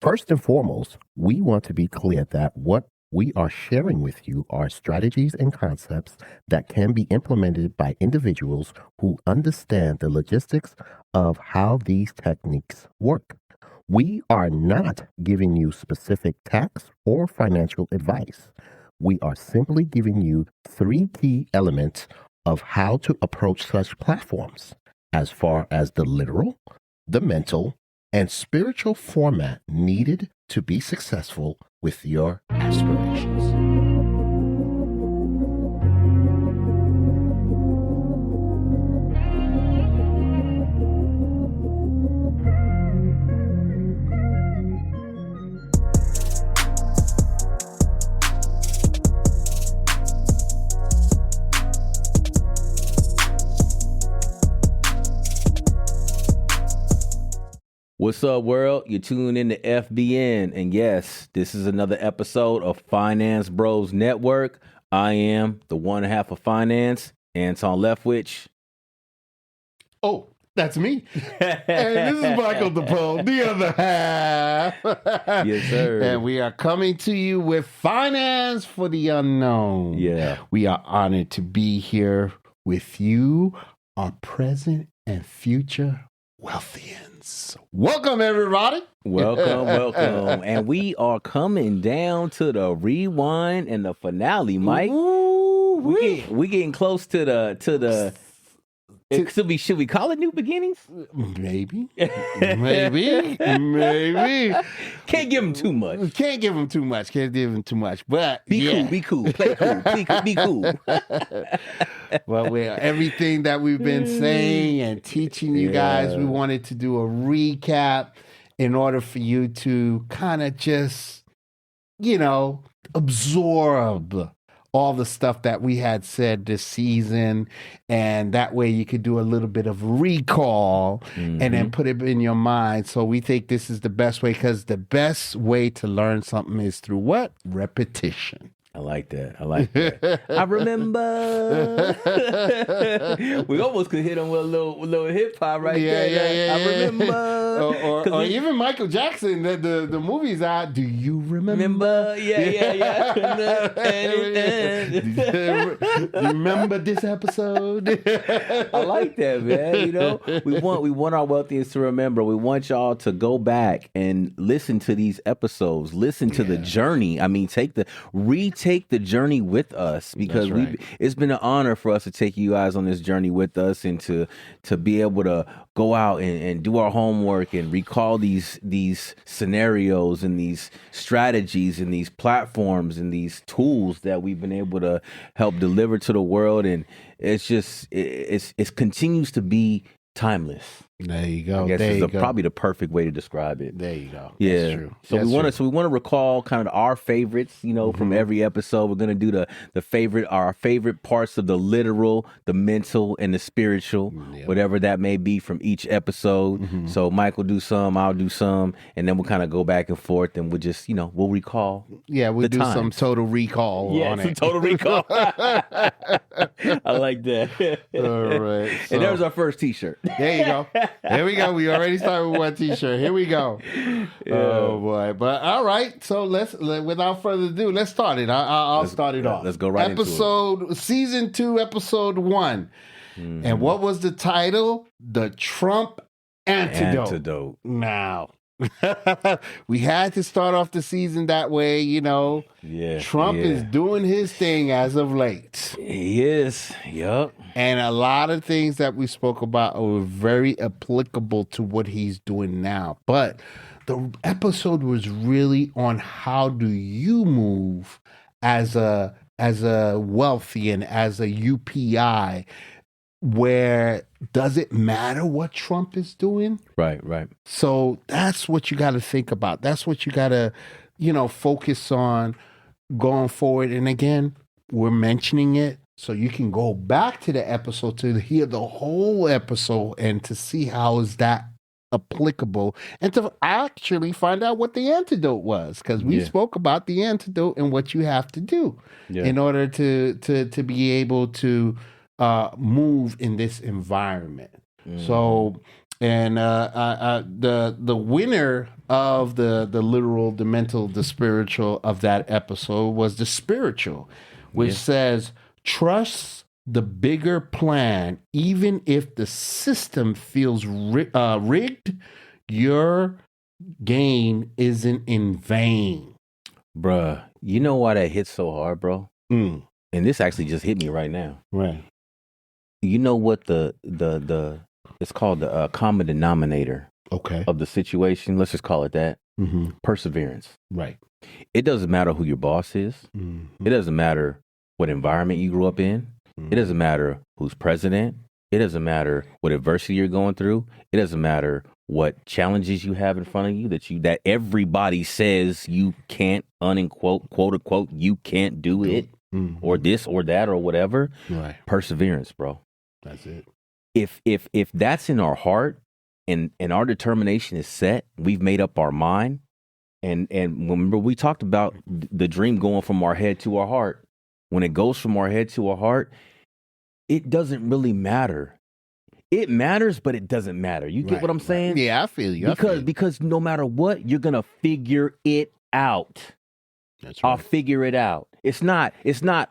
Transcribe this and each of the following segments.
First and foremost, we want to be clear that what we are sharing with you are strategies and concepts that can be implemented by individuals who understand the logistics of how these techniques work. We are not giving you specific tax or financial advice. We are simply giving you 3 key elements of how to approach such platforms as far as the literal, the mental, and spiritual format needed to be successful with your aspirations. What's up, world? You're tuning in to FBN, and yes, this is another episode of Finance Bros Network. I am the one half of finance, Anton Leftwich. Oh, that's me. Hey, this is Michael DePole, the other half. Yes, sir. And we are coming to you with Finance for the Unknown. Yeah. We are honored to be here with you, our present and future wealthians. Welcome, everybody. Welcome. And we are coming down to the rewind and the finale, Mike. We getting close to the should we call it new beginnings? Maybe. Can't give them too much. Can't give them too much. But be cool. Play cool. Be cool. Well, everything that we've been saying and teaching you guys, we wanted to do a recap in order for you to kind of just, absorb all the stuff that we had said this season, and that way you could do a little bit of recall and then put it in your mind. So we think this is the best way, because the best way to learn something is through what? Repetition. I like that. I remember. We almost could hit him with a little hip hop right there. I remember. Or even Michael Jackson, the movie's out. Do you remember? Yeah. Remember this episode? I like that, man. We want our wealthiest to remember. We want y'all to go back and listen to these episodes. Listen to the journey. I mean, retake the journey with us, because it's been an honor for us to take you guys on this journey with us, and to be able to go out and do our homework and recall these scenarios and these strategies and these platforms and these tools that we've been able to help deliver to the world. And it's just it continues to be timeless. There you go. I guess it's probably the perfect way to describe it. There you go. Yeah. That's true. So we want to recall kind of our favorites, from every episode. We're going to do our favorite parts of the literal, the mental, and the spiritual, whatever that may be from each episode. So Mike will do some, I'll do some, and then we'll kind of go back and forth, and we'll just, we'll recall. Yeah, we'll do some total recall on it. Total recall. I like that. All right. And there's our first t-shirt. There you go. Here we go. We already started with one t-shirt. Here we go. Yeah. Oh boy! But all right. So without further ado, let's start it. I'll start it off. Let's go right into it. Season 2, episode 1. And what was the title? The Trump Antidote. Now, we had to start off the season that way. Trump is doing his thing as of late. He is. Yep. And a lot of things that we spoke about are very applicable to what he's doing now. But the episode was really on how do you move as a wealthy and as a UPI, where does it matter what Trump is doing? Right. So that's what you got to think about. That's what you got to, focus on going forward. And again, we're mentioning it so you can go back to the episode to hear the whole episode and to see how is that applicable, and to actually find out what the antidote was, because we spoke about the antidote and what you have to do in order to be able to move in this environment. So And the winner of the literal, the mental, the spiritual of that episode was the spiritual, which says trust the bigger plan, even if the system feels rigged. Your gain isn't in vain. Bruh, you know why that hits so hard, bro? And this actually just hit me right now. Right. You know what the it's called the common denominator of the situation. Let's just call it that. Perseverance. Right. It doesn't matter who your boss is. It doesn't matter what environment you grew up in. It doesn't matter who's president. It doesn't matter what adversity you're going through. It doesn't matter what challenges you have in front of you that everybody says you can't, quote unquote, you can't do it or this or that or whatever. Right. Perseverance, bro. That's it. If that's in our heart and our determination is set, we've made up our mind. And remember, we talked about the dream going from our head to our heart. When it goes from our head to our heart, it doesn't really matter. It matters, but it doesn't matter. You get what I'm saying? Yeah, I feel you. Because no matter what, you're gonna figure it out. That's right. I'll figure it out. It's not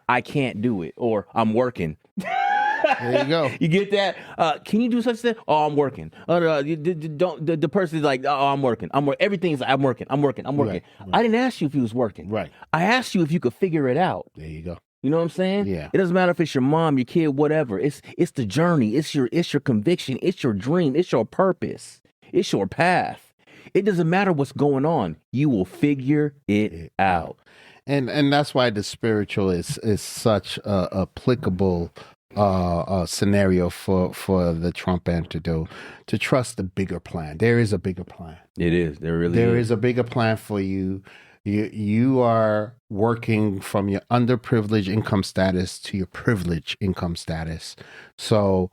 I can't do it or I'm working. There you go. You get that? Can you do such thing? Oh, I'm working. The person's like, oh, I'm working. Everything's I'm working. Right. I didn't ask you if you was working. Right. I asked you if you could figure it out. There you go. You know what I'm saying? Yeah. It doesn't matter if it's your mom, your kid, whatever. It's the journey. It's your conviction. It's your dream. It's your purpose. It's your path. It doesn't matter what's going on. You will figure it out. And that's why the spiritual is such a applicable scenario for the Trump antidote, to trust the bigger plan. There is a bigger plan. It is. There is a bigger plan for you. You are working from your underprivileged income status to your privileged income status. So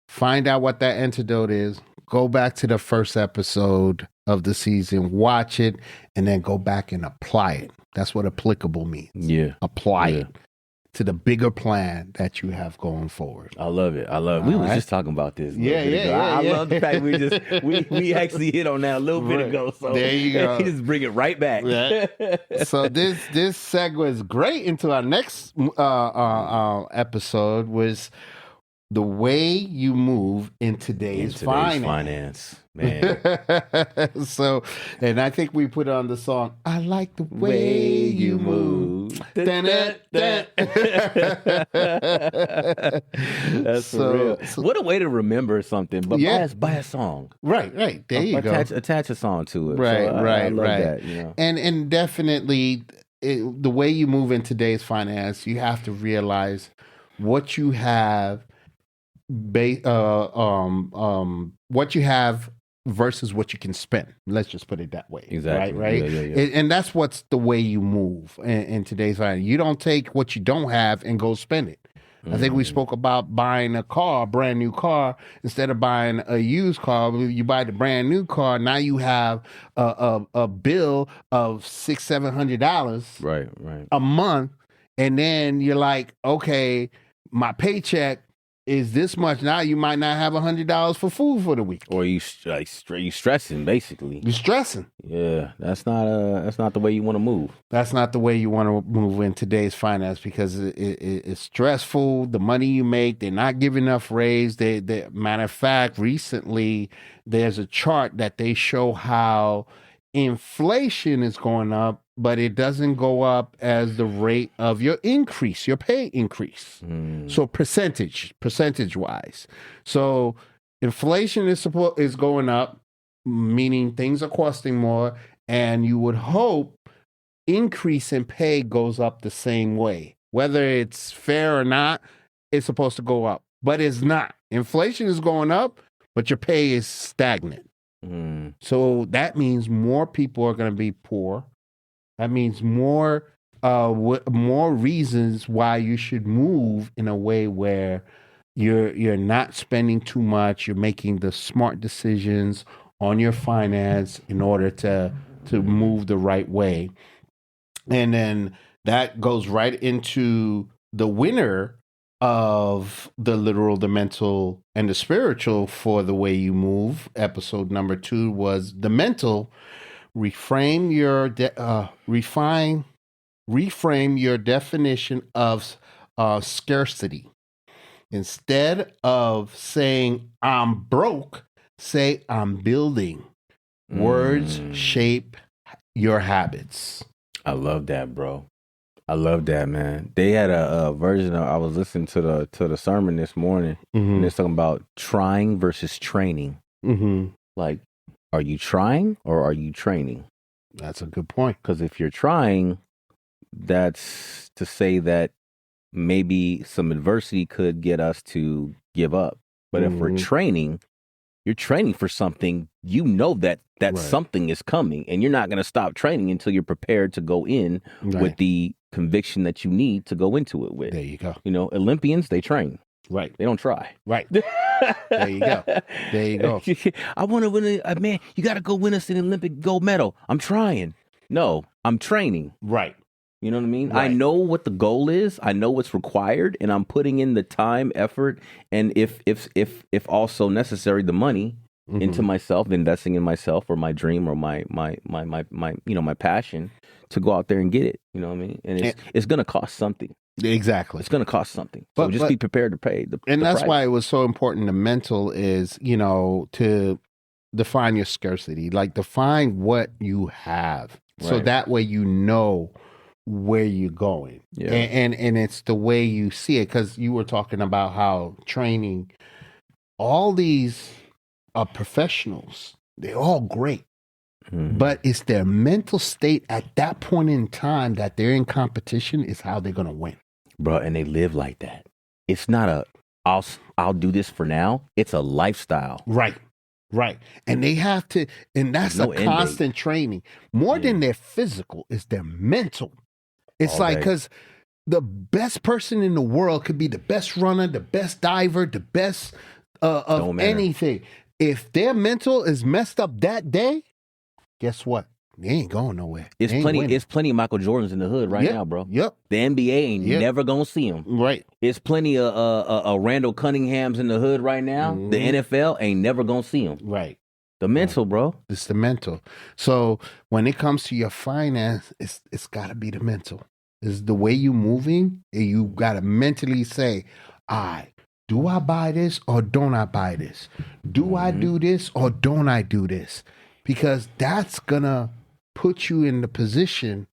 find out what that antidote is. Go back to the first episode of the season, watch it, and then go back and apply it. That's what applicable means. Yeah. Apply it to the bigger plan that you have going forward. I love it. We were just talking about this. I love the fact we actually hit on that a little bit ago. So there you go. Just bring it right back. So this segues great into our next episode, was the way you move in today's finance. Man. So, and I think we put on the song, I like the way you move. That's for real. What a way to remember something, but by a song. Right. There you go. Attach a song to it. Right, so I love that, you know? And definitely the way you move in today's finance, you have to realize what you have what you have versus what you can spend. Let's just put it that way. Exactly. Right. Yeah. And that's what's the way you move in today's finance. You don't take what you don't have and go spend it. I think we spoke about buying a brand new car, instead of buying a used car. You buy the brand new car. Now you have a bill of $600-700 right a month, and then you're like, okay, my paycheck is this much. Now you might not have $100 for food for the week, or you stressing basically. You're stressing. Yeah, that's not the way you want to move. That's not the way you want to move in today's finance, because it's stressful. The money you make, they're not giving enough raise. They matter of fact, recently there's a chart that they show how inflation is going up, but it doesn't go up as the rate of your increase, your pay increase. So percentage wise. So inflation is going up, meaning things are costing more, and you would hope increase in pay goes up the same way. Whether it's fair or not, it's supposed to go up, but it's not. Inflation is going up, but your pay is stagnant. So that means more people are going to be poor. That means more reasons why you should move in a way where you're not spending too much. You're making the smart decisions on your finance in order to move the right way. And then that goes right into the winner of the literal, the mental, and the spiritual for the way you move. Episode number 2 was the mental. Reframe your definition of scarcity. Instead of saying I'm broke, say I'm building. Words shape your habits. I love that, bro. I love that, man. They had a version of, I was listening to the sermon this morning, and it's talking about trying versus training. Like, are you trying or are you training? That's a good point. Because if you're trying, that's to say that maybe some adversity could get us to give up. But if we're training, you're training for something, you know that something is coming, and you're not going to stop training until you're prepared to go in with the conviction that you need to go into it with. There you go. You know, Olympians, they train. Right. They don't try. Right. There you go. There you go. I want to win man, you got to go win us an Olympic gold medal. I'm trying. No, I'm training. Right. You know what I mean? Right. I know what the goal is. I know what's required, and I'm putting in the time, effort, and if also necessary, the money into myself, investing in myself or my dream or my my passion to go out there and get it. You know what I mean? And it's going to cost something. Exactly. It's going to cost something. So just be prepared to pay the And that's price. why it was so important. The mental is, to define your scarcity, like define what you have. So that way you know where you're going. Yeah. And it's the way you see it, because you were talking about how training, all these professionals, they're all great. But it's their mental state at that point in time that they're in competition is how they're going to win. Bro, and they live like that. It's not I'll do this for now. It's a lifestyle. Right. And they have to, and that's a constant training. More than their physical, is their mental. It's all like, because the best person in the world could be the best runner, the best diver, the best of anything. If their mental is messed up that day, guess what? They ain't going nowhere. It's plenty of Michael Jordans in the hood right now, bro. Yep. The NBA ain't never gonna see them. Right. It's plenty of Randall Cunninghams in the hood right now. The NFL ain't never gonna see them. Right. The mental, bro. It's the mental. So when it comes to your finance, it's got to be the mental. It's the way you moving, and you got to mentally say, do I buy this or don't I buy this? Do I do this or don't I do this? Because that's going to put you in the position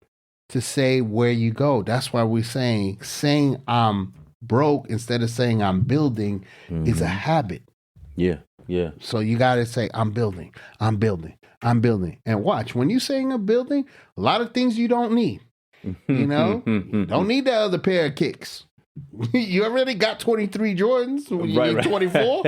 to say where you go. That's why we're saying I'm broke instead of saying I'm building is a habit. Yeah. So you got to say, I'm building. And watch, when you're saying I'm building, a lot of things you don't need. Don't need that other pair of kicks. You already got 23 Jordans. You need 24.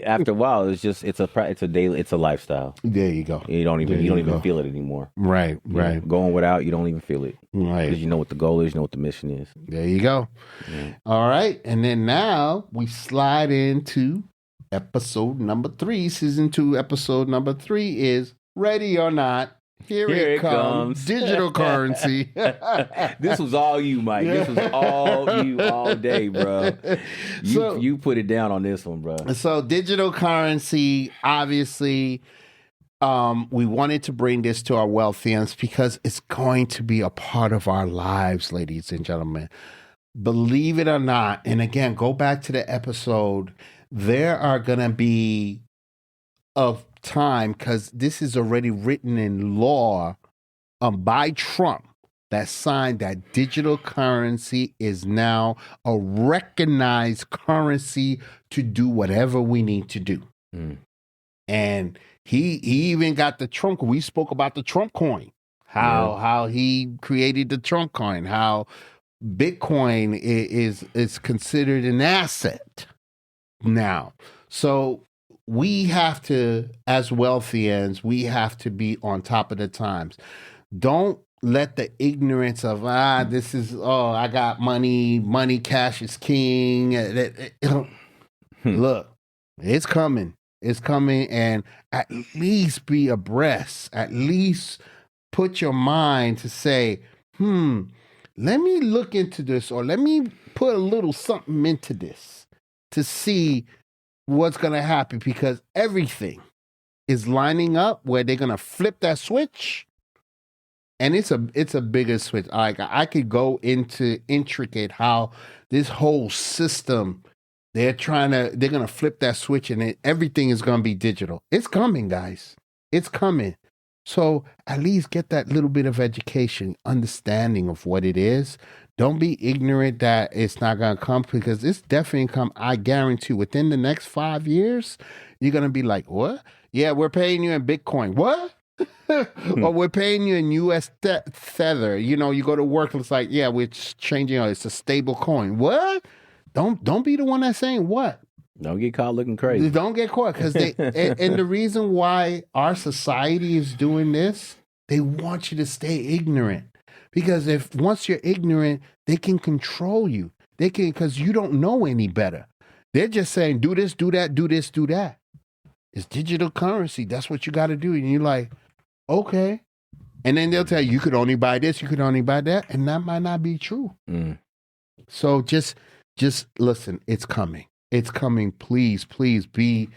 After a while, it's a lifestyle. There you go. You don't even feel it anymore. Right. Going without, you don't even feel it. Right. Because you know what the goal is, you know what the mission is. There you go. Yeah. All right. And then now we slide into episode number 3. Season 2, episode number 3 is Ready or Not. Here it comes. Digital currency. This was all you, Mike. This was all you all day, bro. You put it down on this one, bro. So digital currency, obviously, we wanted to bring this to our wealthians because it's going to be a part of our lives, ladies and gentlemen. Believe it or not, and again, go back to the episode, there are going to be time, because this is already written in law by Trump, that signed that digital currency is now a recognized currency to do whatever we need to do. And he even got the Trump. We spoke about the Trump coin, how he created the Trump coin, how Bitcoin is considered an asset now. So we have to, as wealthians, we have to be on top of the times. Don't let the ignorance of, I got money, cash is king. Look, it's coming. It's coming, and at least be abreast. At least put your mind to say, let me look into this, or let me put a little something into this to see what's going to happen, because everything is lining up where they're going to flip that switch. And it's a bigger switch. Like, I could go into intricate how this whole system, they're going to flip that switch, and everything is going to be digital. It's coming, guys. It's coming. So at least get that little bit of education, understanding of what it is. Don't be ignorant that it's not going to come, because it's definitely come. I guarantee within the next 5 years, you're going to be like, what? Yeah, we're paying you in Bitcoin. What? Or we're paying you in US Tether. You know, you go to work and it's like, yeah, we're changing. It's a stable coin. What? Don't be the one that's saying what. Don't get caught looking crazy. Don't get caught, because and the reason why our society is doing this, they want you to stay ignorant. Because if once you're ignorant, they can control you. They can, because you don't know any better. They're just saying, do this, do that, do this, do that. It's digital currency. That's what you got to do. And you're like, okay. And then they'll tell you, you could only buy this, you could only buy that. And that might not be true. So just listen, it's coming. It's coming. Please be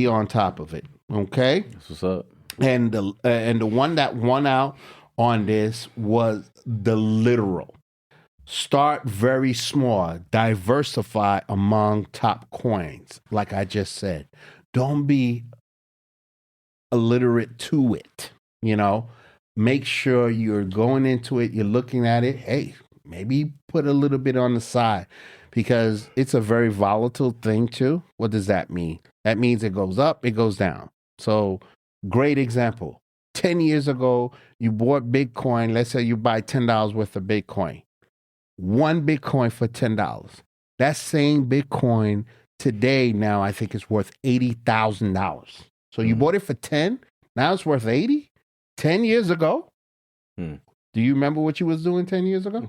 on top of it. Okay? That's what's up. And the one that won out on this was the literal. Start very small. Diversify among top coins. Like I just said. Don't be illiterate to it. You know? Make sure you're going into it. You're looking at it. Hey, maybe put a little bit on the side. Because it's a very volatile thing too. What does that mean? That means it goes up, it goes down. So, great example. 10 years ago, you bought Bitcoin. Let's say you buy $10 worth of Bitcoin. One Bitcoin for $10. That same Bitcoin today now I think is worth $80,000. So you bought it for 10, now it's worth 80? 10 years ago? Do you remember what you was doing 10 years ago?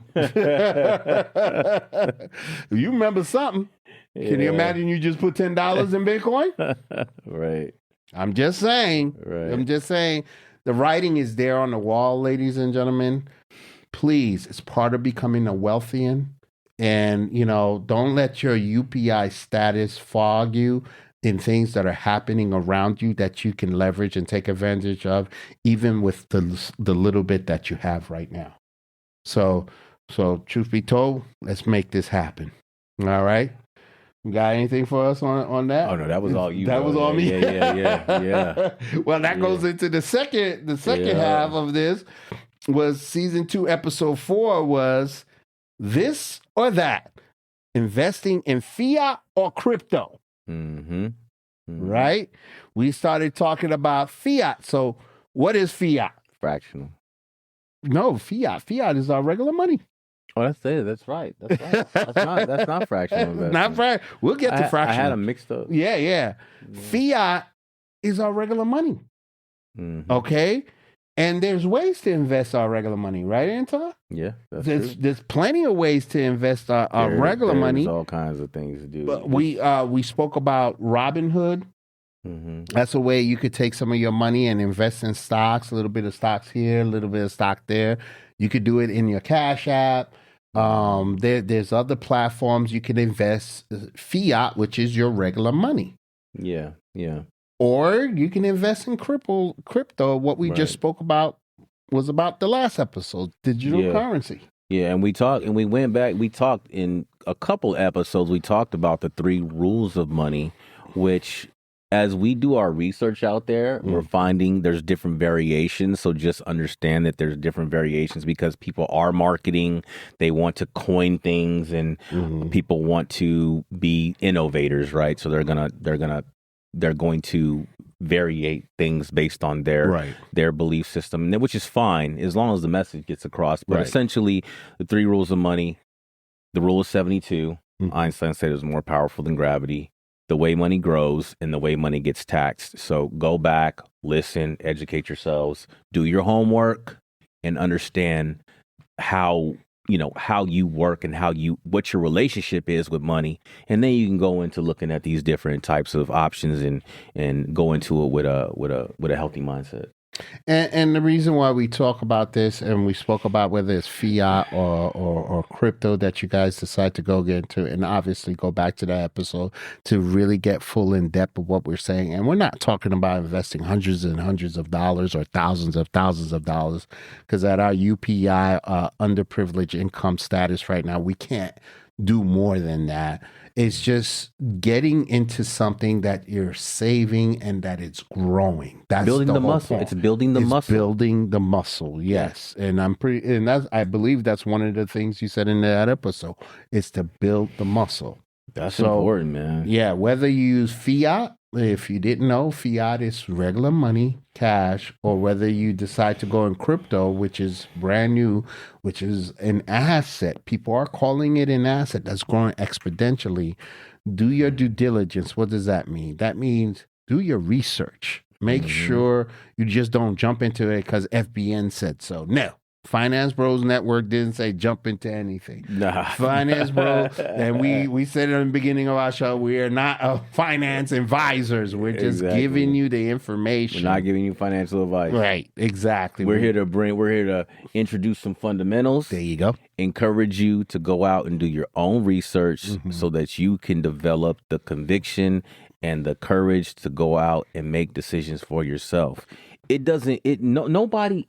You remember something. Yeah. Can you imagine you just put $10 in Bitcoin? Right. I'm just saying. Right. I'm just saying. The writing is there on the wall, ladies and gentlemen. Please, it's part of becoming a wealthian. And, you know, don't let your UPI status fog you in things that are happening around you that you can leverage and take advantage of, even with the little bit that you have right now. So truth be told, let's make this happen. All right? You got anything for us on that? Oh no, that was all you. That was all me. Yeah. Well, that goes into the second half of this. Was season 2, episode 4 was this or that, investing in fiat or crypto. Right? We started talking about fiat. So what is fiat? Fractional. No, fiat. Fiat is our regular money. Oh, that's it. That's right. That's not fractional investment. Not fractional. We'll get to fractional. I had them mixed up. Yeah. Fiat is our regular money. Okay? And there's ways to invest our regular money, right, Anton? Yeah, there's plenty of ways to invest our regular money. There's all kinds of things to do. But we spoke about Robinhood. That's a way you could take some of your money and invest in stocks, a little bit of stocks here, a little bit of stock there. You could do it in your Cash App. There's other platforms you can invest fiat, which is your regular money. Yeah. Or you can invest in crypto. What we just spoke about was about the last episode, digital currency. Yeah, and we talked in a couple episodes, we talked about the 3 rules of money, which as we do our research out there, we're finding there's different variations. So just understand that there's different variations because people are marketing. They want to coin things and people want to be innovators, right? So they're going to variate things based on their belief system, which is fine as long as the message gets across. But essentially, the 3 rules of money, the rule of 72, Einstein said it was more powerful than gravity, the way money grows, and the way money gets taxed. So go back, listen, educate yourselves, do your homework, and understand how you work and what your relationship is with money. And then you can go into looking at these different types of options and go into it with a healthy mindset. And the reason why we talk about this, and we spoke about whether it's fiat or crypto that you guys decide to go get into, and obviously go back to that episode to really get full in depth of what we're saying. And we're not talking about investing hundreds and hundreds of dollars or thousands of dollars, because at our UPI, underprivileged income status right now, we can't do more than that. It's just getting into something that you're saving and that it's growing. That's building the whole muscle. point. It's building the muscle. Building the muscle, yes. And I believe that's one of the things you said in that episode. Is to build the muscle. That's important, man. Yeah, whether you use fiat, if you didn't know, fiat is regular money, cash, or whether you decide to go in crypto, which is brand new, which is an asset. People are calling it an asset that's growing exponentially. Do your due diligence. What does that mean? That means do your research. Make sure you just don't jump into it because FBN said so. No. Finance Bros Network didn't say jump into anything. Nah. Finance Bro, and we said in the beginning of our show, we are not finance advisors. We're just giving you the information. We're not giving you financial advice. Right, exactly. We're here to introduce some fundamentals. There you go. Encourage you to go out and do your own research so that you can develop the conviction and the courage to go out and make decisions for yourself. Nobody,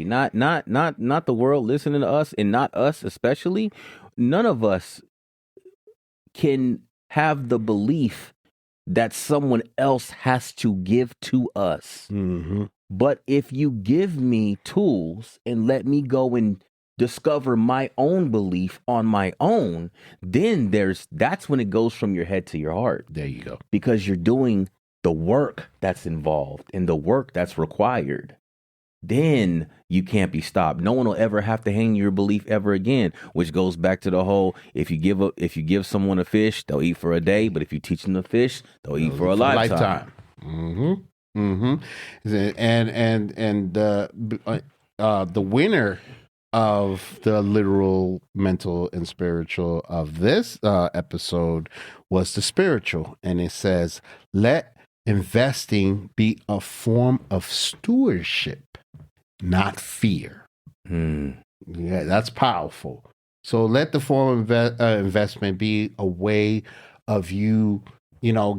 not the world listening to us, and not us especially, none of us can have the belief that someone else has to give to us. But if you give me tools and let me go and discover my own belief on my own, then that's when it goes from your head to your heart. There you go. Because you're doing the work that's involved and the work that's required. Then you can't be stopped. No one will ever have to hang your belief ever again, which goes back to the whole, if you give someone a fish, they'll eat for a day, but if you teach them to fish, they'll eat for a lifetime. And the winner of the literal, mental, and spiritual of this episode was the spiritual. And it says, let investing be a form of stewardship, not fear. Yeah, that's powerful. So let the form of investment be a way of you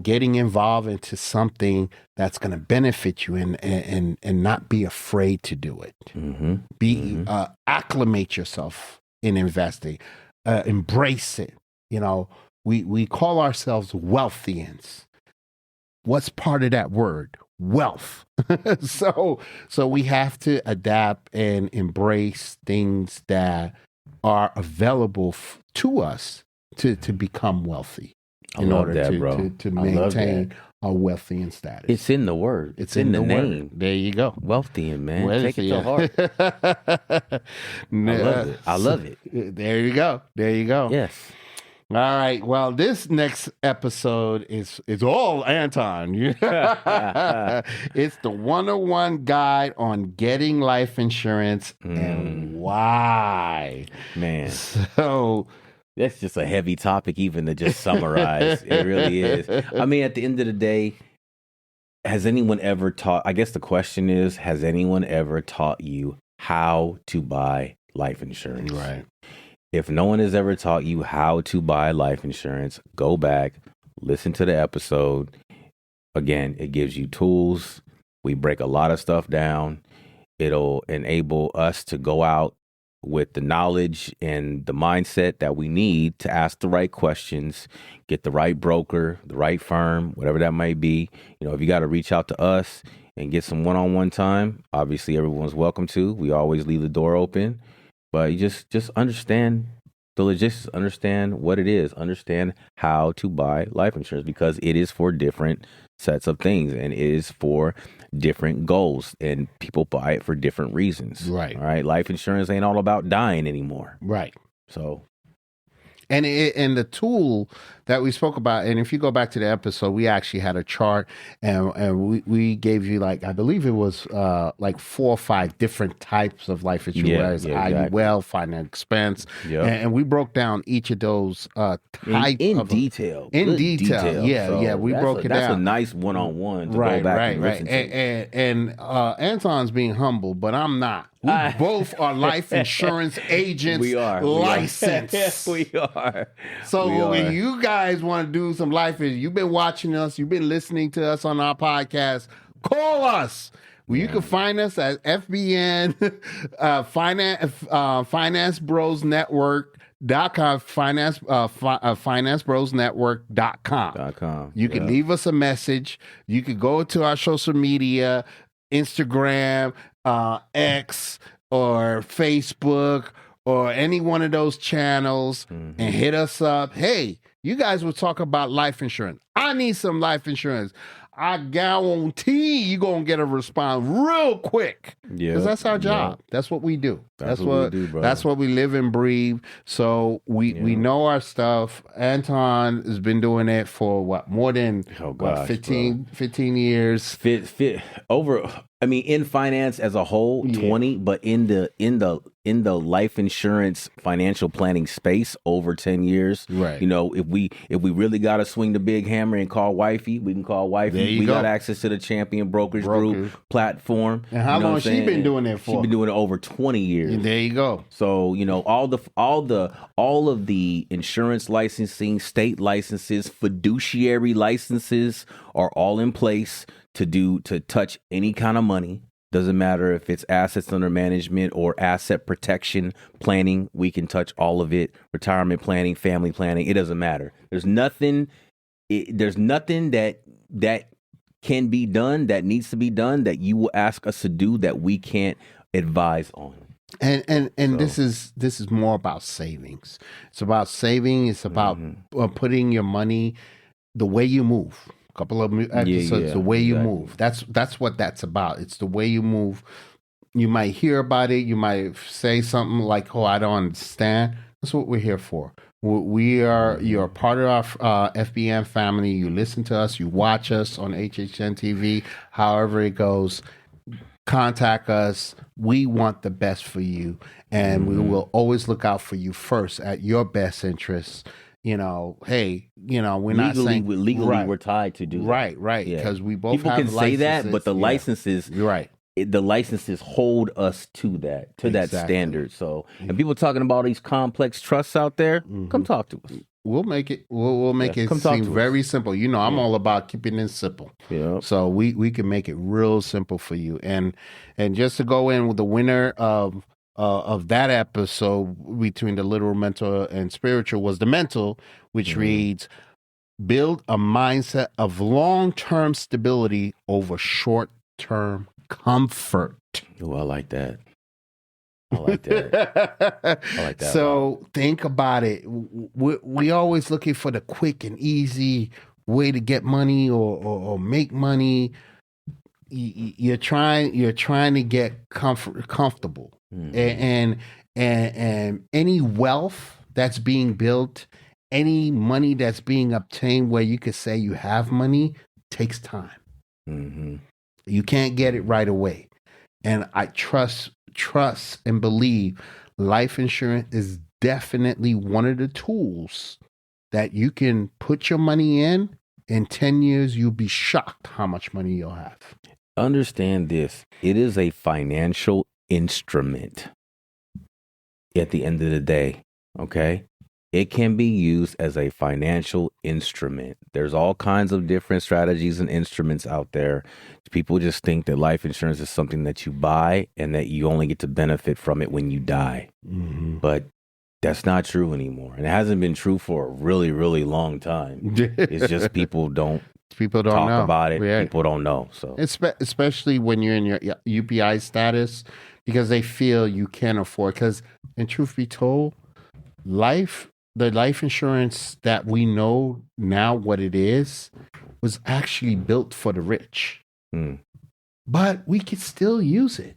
getting involved into something that's going to benefit you and not be afraid to do it. Acclimate yourself in investing. Embrace it. We call ourselves wealthians. What's part of that word? Wealth. So we have to adapt and embrace things that are available to us to become wealthy in order to maintain our wealthian status. It's in the word. It's in the name. There you go. Wealthian, man. Take it to heart. I love it. There you go. Yes. All right. Well, this next episode is all Anton. It's the 101 guide on getting life insurance and why. Man. So that's just a heavy topic even to just summarize. It really is. I mean, at the end of the day, has anyone ever taught, I guess the question is, has anyone ever taught you how to buy life insurance? Right. If no one has ever taught you how to buy life insurance, go back, listen to the episode. Again, it gives you tools. We break a lot of stuff down. It'll enable us to go out with the knowledge and the mindset that we need to ask the right questions, get the right broker, the right firm, whatever that may be. If you got to reach out to us and get some one-on-one time, obviously everyone's welcome to. We always leave the door open. But you just understand the logistics, understand what it is, understand how to buy life insurance, because it is for different sets of things and it is for different goals, and people buy it for different reasons. Right. All right. Life insurance ain't all about dying anymore. Right. So. And the tool that we spoke about, and if you go back to the episode, we actually had a chart, and we gave you, like, I believe it was like 4 or 5 different types of life insurance, exactly. IUL, finance expense, Yep. and we broke down each of those types in detail. In Good detail. Yeah, we broke it down. That's a nice one-on-one to Right, go back right, and right. listen to. And Anton's being humble, but I'm not. We both are life insurance agents. We are licensed. We are. So when you guys want to do some life insurance, you've been watching us, you've been listening to us on our podcast, call us. Well, you can find us at FBN Finance Bros Network.com, financebrosnetwork.com. You can leave us a message. You can go to our social media, Instagram, X, or Facebook, or any one of those channels, and hit us up. Hey, you guys will talk about life insurance. I need some life insurance. I guarantee you're going to get a response real quick. Yeah. Because that's our job. Yeah. That's what we do. That's what we do, bro. That's what we live and breathe. So we know our stuff. Anton has been doing it for more than 15 years. In finance as a whole, 20, but in the life insurance financial planning space, over 10 years. Right. If we really got to swing the big hammer and call wifey, we can call wifey. We got access to the Champion Brokerage Group platform. And how long she been doing it for? She's been doing it over 20 years. And there you go. So, all of the insurance licensing, state licenses, fiduciary licenses are all in place to touch any kind of money. Doesn't matter if it's assets under management or asset protection planning. We can touch all of it. Retirement planning, family planning. It doesn't matter. There's nothing that can be done, that needs to be done, that you will ask us to do that we can't advise on. And so, this is more about savings. It's about saving. It's about putting your money the way you move. A couple of episodes, the way you move. That's what that's about. It's the way you move. You might hear about it. You might say something like, "Oh, I don't understand." That's what we're here for. You're part of our FBN family. You listen to us. You watch us on HHN TV. However it goes, contact us. We want the best for you, and we will always look out for you first at your best interests. We're not saying legally we're tied to do that. Right. Because we both people have can say that, but the licenses, the licenses hold us to that standard. So, and people talking about these complex trusts out there, come talk to us. We'll make it. We'll make it seem very simple. I'm all about keeping it simple. Yeah. So we can make it real simple for you. And just to go in with the winner of that episode between the literal, mental, and spiritual was the mental, which reads, build a mindset of long-term stability over short-term comfort. Oh, I like that. So think about it. We always looking for the quick and easy way to get money or make money. You're trying to get comfortable. And any wealth that's being built, any money that's being obtained where you could say you have money, takes time. You can't get it right away. And I trust and believe life insurance is definitely one of the tools that you can put your money in. In 10 years, you'll be shocked how much money you'll have. Understand this. It is a financial instrument at the end of the day, okay? It can be used as a financial instrument. There's all kinds of different strategies and instruments out there. People just think that life insurance is something that you buy and that you only get to benefit from it when you die. But that's not true anymore. And it hasn't been true for a really, really long time. It's just people don't talk know about it. Yeah. People don't know. So especially when you're in your UPI status, because they feel you can't afford. Because, and truth be told, the life insurance that we know now what it is was actually built for the rich. But we could still use it.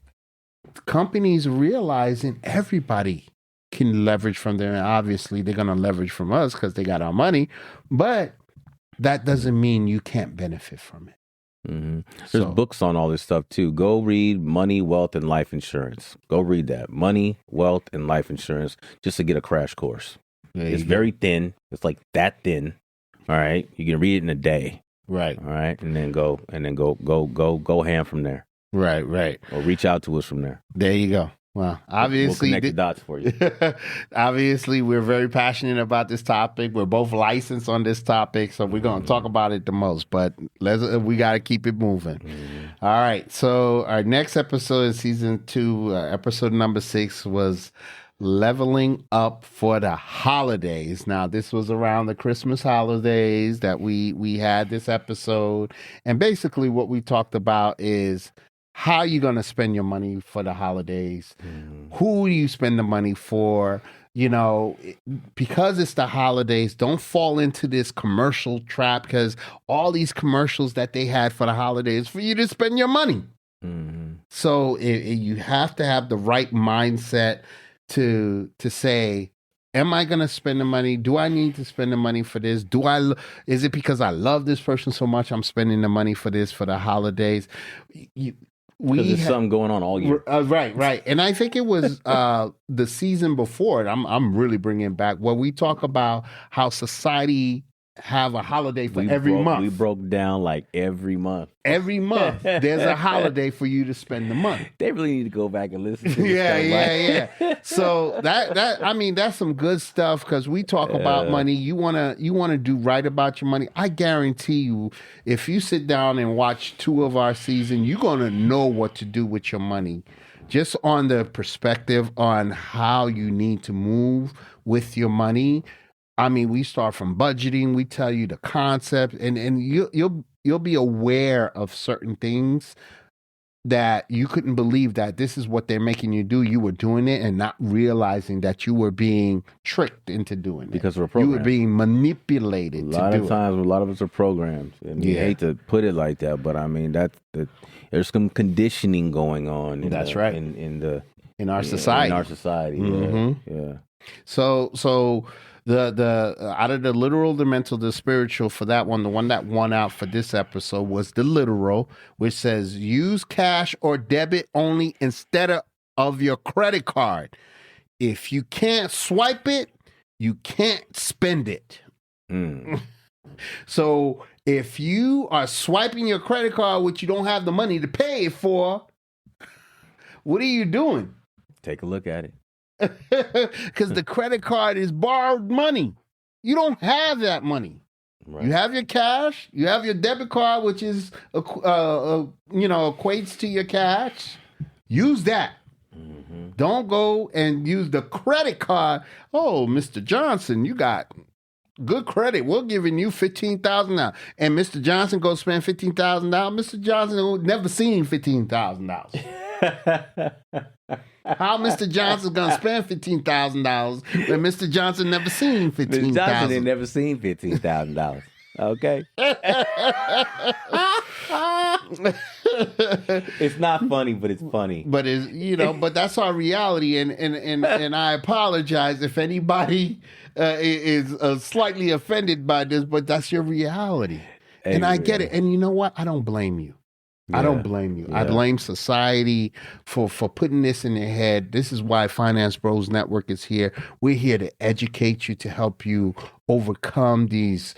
Companies realizing everybody can leverage from them. And obviously, they're going to leverage from us because they got our money. But that doesn't mean you can't benefit from it. Mm-hmm. There's books on all this stuff too. Go read Money, Wealth, and Life Insurance. Go read that. Money, Wealth, and Life Insurance, just to get a crash course. It's very thin. It's like that thin. All right. You can read it in a day. Right. All right. And then go ham from there. Right. Or reach out to us from there. There you go. Well, obviously, we'll connect the dots for you. Obviously, we're very passionate about this topic. We're both licensed on this topic, so we're going to talk about it the most. But we got to keep it moving. All right. So our next episode in season 2, episode number 6, was leveling up for the holidays. Now, this was around the Christmas holidays that we had this episode, and basically, what we talked about is how you going to spend your money for the holidays? Who do you spend the money for? You know, because it's the holidays, don't fall into this commercial trap, because all these commercials that they had for the holidays for you to spend your money. So you have to have the right mindset to say, am I going to spend the money? Do I need to spend the money for this? Is it because I love this person so much I'm spending the money for this for the holidays? Because there's something going on all year. Right. And I think it was the season before, I'm really bringing it back, where we talk about how society have a holiday for every month. We broke down like every month. Every month, there's a holiday for you to spend the money. They really need to go back and listen to this Yeah. So that's some good stuff, because we talk about money. You wanna do right about your money. I guarantee you, if you sit down and watch 2 of our season, you're gonna know what to do with your money. Just on the perspective on how you need to move with your money. I mean, we start from budgeting. We tell you the concept, and you'll be aware of certain things that you couldn't believe that this is what they're making you do. You were doing it and not realizing that you were being tricked into doing it. Because we're programmed. You were being manipulated. A lot of us are programmed. And you hate to put it like that, but I mean there's some conditioning going on. In our society. In our society. Yeah. So the out of the literal, the mental, the spiritual, for that one, the one that won out for this episode was the literal, which says use cash or debit only instead of your credit card. If you can't swipe it, you can't spend it. So if you are swiping your credit card, which you don't have the money to pay it for, what are you doing? Take a look at it. Because the credit card is borrowed money. You don't have that money. Right. You have your cash. You have your debit card, which is equates to your cash. Use that. Don't go and use the credit card. Oh, Mr. Johnson, you got good credit. We're giving you $15,000 now. And Mr. Johnson goes spend $15,000. Mr. Johnson never seen $15,000. How Mr. Johnson's gonna spend $15,000 when Mr. Johnson never seen $15,000? Mr. Johnson ain't never seen $15,000. Okay. It's not funny, but it's funny. But it's but that's our reality, and I apologize if anybody is slightly offended by this, but that's your reality. Hey, and I get it. And you know what? I don't blame you. I don't blame you. I blame society for putting this in their head. This is why Finance Bros Network is here. We're here to educate you, to help you overcome these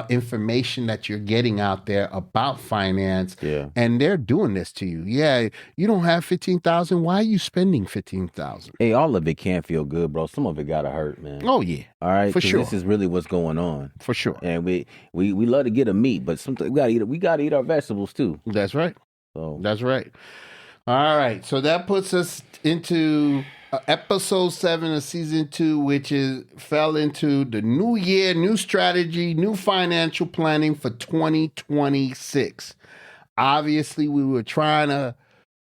information that you're getting out there about finance. Yeah. And they're doing this to you. Yeah, you don't have $15,000. Why are you spending $15,000? Hey, all of it can't feel good, bro. Some of it gotta hurt, man. Oh yeah. All right. For sure. This is really what's going on. For sure. And we love to get a meat, but sometimes we gotta eat our vegetables too. That's right. So that's right. All right. So that puts us into episode 7 of season 2, which fell into the new year, new strategy, new financial planning for 2026. Obviously, we were trying to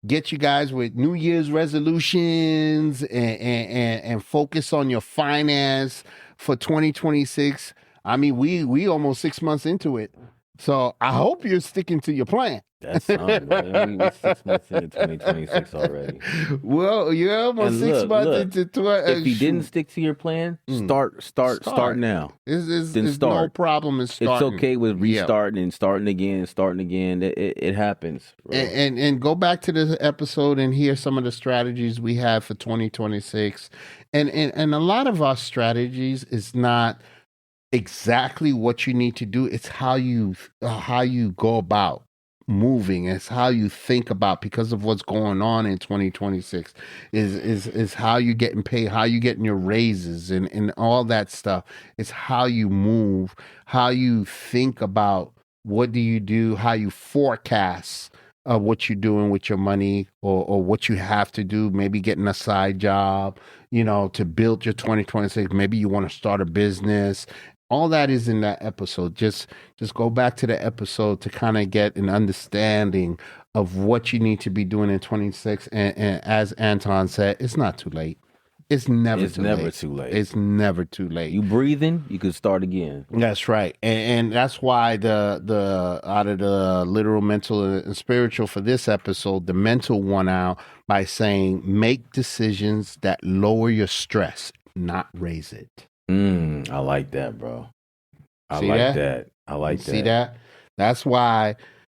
get you guys with New Year's resolutions and focus on your finance for 2026. I mean, we almost 6 months into it. So I hope you're sticking to your plan. That's something, man. We're 6 months into 2026 already. Well, you're almost And 6 look, months into if you didn't stick to your plan, start now. There's no problem in starting. It's okay with restarting and starting again. It happens. And go back to the episode and hear some of the strategies we have for 2026. And a lot of our strategies is not exactly what you need to do. It's how you go about moving. It's how you think about, because of what's going on in 2026 is how you getting paid, how you getting your raises and all that stuff. It's how you move, how you think about what do you do, how you forecast what you're doing with your money, or what you have to do, maybe getting a side job, to build your 2026. Maybe you want to start a business. All that is in that episode. Just go back to the episode to kind of get an understanding of what you need to be doing in 26. And as Anton said, it's not too late. It's never too late. It's never too late. You breathing, you can start again. That's right. And that's why the out of the literal, mental, and spiritual for this episode, the mental won out by saying, make decisions that lower your stress, not raise it. I like that, bro. I like that. See that? That's why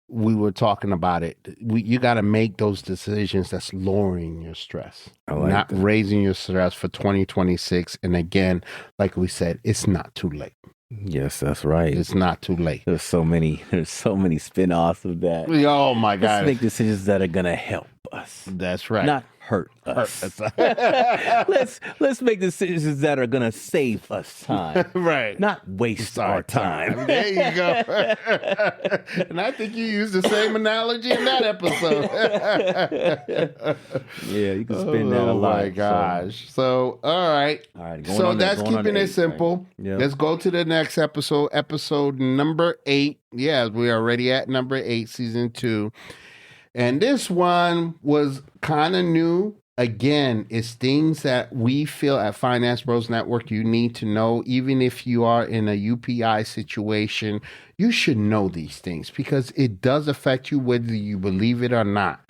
we were talking about it. You got to make those decisions that's lowering your stress, not raising your stress for 2026. And again, like we said, it's not too late. Yes, that's right. It's not too late. There's so many spin-offs of that. Oh my God. Let's make decisions that are gonna help us. That's right. Not hurt us. Let's make decisions that are gonna save us time. Right. Not waste our time. There you go. And I think you used the same analogy in that episode. Yeah, you can spin that a lot. Oh my gosh. So all right. So that's keeping it simple. Right? Yep. Let's go to the next episode number 8. Yeah, we're already at number 8, season 2. And this one was kind of new. Again, it's things that we feel at Finance Bros Network you need to know. Even if you are in a UPI situation, you should know these things because it does affect you whether you believe it or not.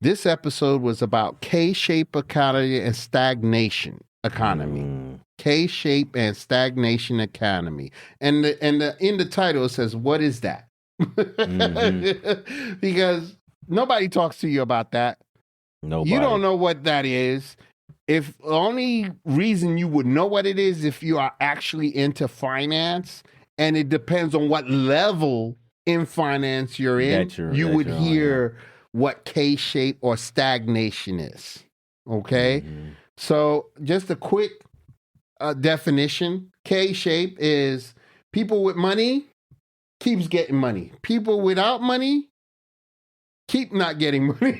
This episode was about K-shaped economy and stagnation economy. K-shaped and stagnation economy. And in the title it says, what is that? Because nobody talks to you about that. Nobody. You don't know what that is. If the only reason you would know what it is if you are actually into finance, and it depends on what level in finance you're in, you would hear what K-shape or stagnation is. Okay? So just a quick definition. K-shape is people with money keeps getting money. People without money keep not getting money.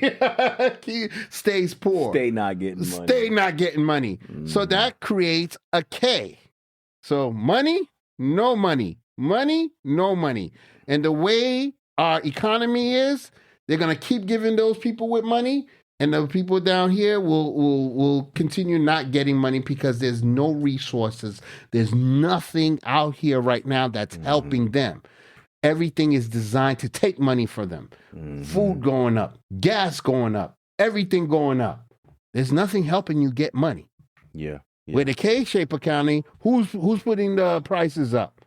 Stays poor. Stay not getting money. So that creates a K. So money, no money. Money, no money. And the way our economy is, they're going to keep giving those people with money, and the people down here will continue not getting money because there's no resources. There's nothing out here right now that's helping them. Everything is designed to take money for them. Food going up, gas going up, everything going up. There's nothing helping you get money. Yeah. With the K-shaped economy, who's putting the prices up?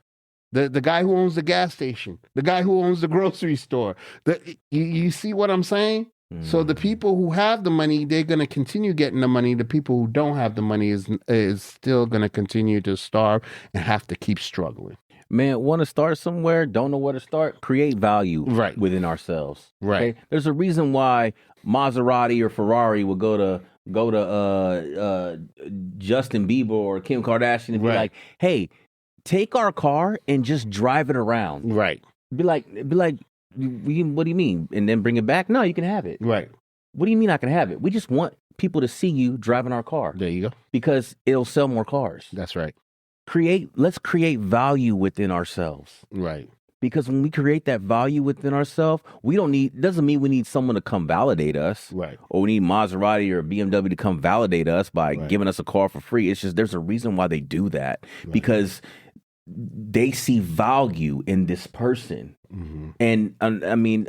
The guy who owns the gas station, the guy who owns the grocery store. You see what I'm saying? So the people who have the money, they're going to continue getting the money. The people who don't have the money is still going to continue to starve and have to keep struggling. Man, want to start somewhere, don't know where to start, create value within ourselves. Right. Okay? There's a reason why Maserati or Ferrari would go to Justin Bieber or Kim Kardashian and be like, hey, take our car and just drive it around. Right. Be like, what do you mean? And then bring it back? No, you can have it. Right. What do you mean I can have it? We just want people to see you driving our car. There you go. Because it'll sell more cars. That's right. Let's create value within ourselves. Right. Because when we create that value within ourselves, doesn't mean we need someone to come validate us. Right. Or we need Maserati or BMW to come validate us by giving us a car for free. It's just there's a reason why they do that. Right. Because they see value in this person. Mm-hmm. And I mean,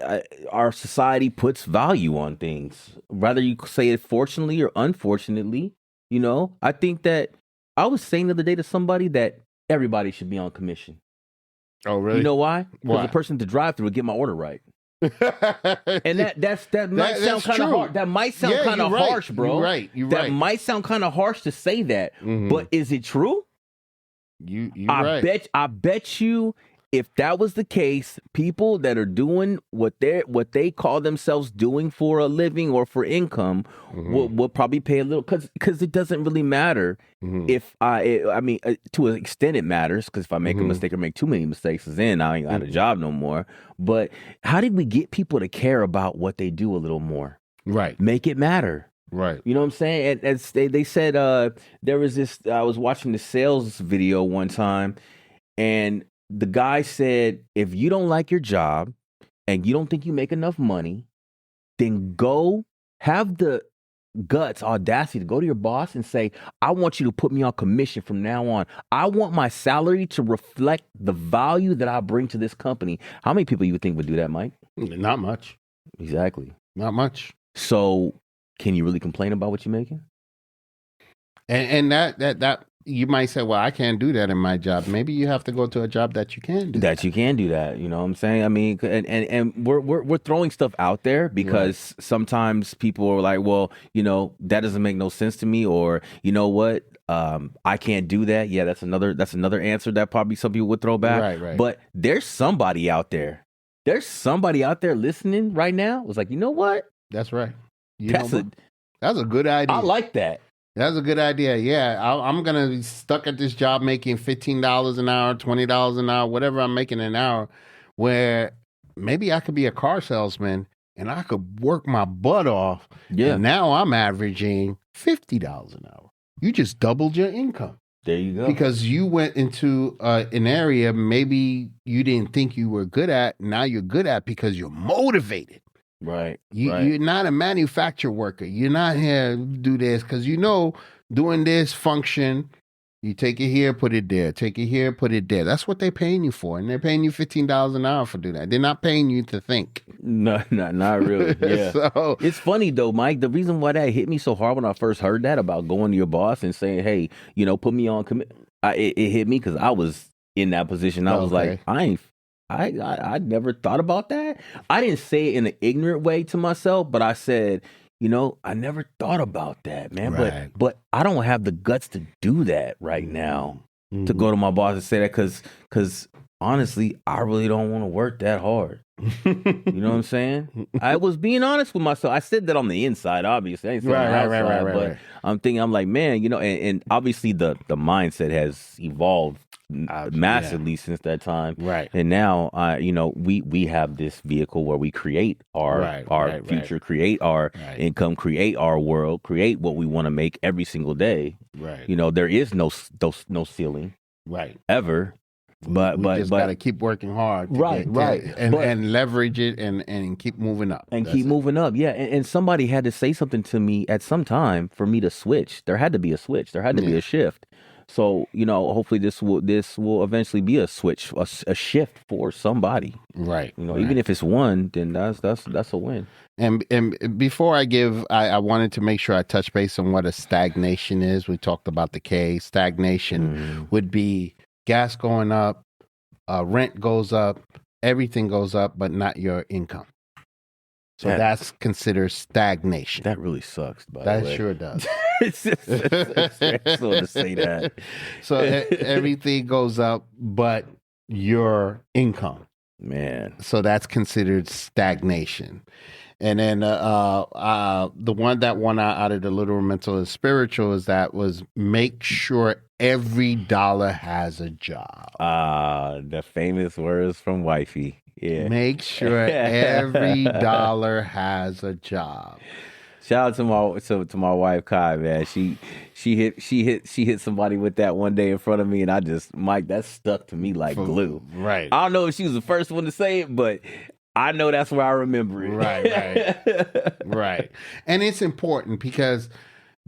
our society puts value on things, whether you say it fortunately or unfortunately. You know, I think that I was saying the other day to somebody that everybody should be on commission. Oh, really? You know why? Because Why? the person to drive through would get my order right. And that might sound kind of hard. That might sound kind of harsh, bro. You're right. That might sound kind of harsh to say that, but is it true? I bet you if that was the case, people that are doing what they call themselves doing for a living or for income will probably pay a little, because it doesn't really matter if I mean to an extent it matters, because if I make a mistake or make too many mistakes, then I ain't got a job no more. But how did we get people to care about what they do a little more? Right. Make it matter. Right. You know what I'm saying? And as they said, there was this, I was watching the sales video one time, and the guy said, if you don't like your job and you don't think you make enough money, then go have the audacity to go to your boss and say, I want you to put me on commission from now on. I want my salary to reflect the value that I bring to this company. How many people you would think would do that, Mike? Not much. Exactly. Not much. So can you really complain about what you're making? And that you might say, well, I can't do that in my job. Maybe you have to go to a job that you can do that. You can do that. You know what I'm saying? I mean, and we're throwing stuff out there because sometimes people are like, well, you know, that doesn't make no sense to me, or you know what? I can't do that. Yeah, that's another answer that probably some people would throw back. Right. But there's somebody out there. There's somebody out there listening right now. Was like, you know what? That's right. That's a good idea. I like that. That's a good idea. Yeah, I'm going to be stuck at this job making $15 an hour, $20 an hour, whatever I'm making an hour, where maybe I could be a car salesman and I could work my butt off. Yeah. And now I'm averaging $50 an hour. You just doubled your income. There you go. Because you went into an area maybe you didn't think you were good at. Now you're good at because you're motivated. Right. You're not a manufacturer worker. You're not here to do this because you know doing this function, you take it here, put it there. Take it here, put it there. That's what they're paying you for. And they're paying you $15 an hour for doing that. They're not paying you to think. No, not really. Yeah. So, it's funny though, Mike. The reason why that hit me so hard when I first heard that about going to your boss and saying, hey, you know, put me on commit. It hit me because I was in that position. I was like, I never thought about that. I didn't say it in an ignorant way to myself, but I said, you know, I never thought about that, man. Right. But I don't have the guts to do that right now, to go to my boss and say that because honestly, I really don't want to work that hard. You know what I'm saying? I was being honest with myself. I said that on the inside, obviously. I ain't saying outside, but I'm thinking, I'm like, man, you know, and obviously the mindset has evolved massively since that time, right? And now, you know, we have this vehicle where we create our future, create our income, create our world, create what we want to make every single day. Right. You know, there is no ceiling, right? Ever. But we just got to keep working hard, and leverage it and keep moving up, moving up. Yeah, and somebody had to say something to me at some time for me to switch. There had to be a switch. There had to be a shift. So, you know, hopefully this will eventually be a switch, a shift for somebody. Right. You know, even if it's one, then that's a win. And before I give, I wanted to make sure I touch base on what a stagnation is. We talked about the K. Stagnation would be gas going up, rent goes up, everything goes up, but not your income. So that's considered stagnation. That really sucks, by the way. That sure does. It's stressful to say that. So everything goes up, but your income. Man. So that's considered stagnation. And then the one that won out of the literal, mental, and spiritual was make sure every dollar has a job. The famous words from wifey. Yeah. Make sure every dollar has a job. Shout out to my wife Kai, man. She hit somebody with that one day in front of me, and Mike, that stuck to me like glue. Right. I don't know if she was the first one to say it, but I know that's where I remember it. Right. And it's important because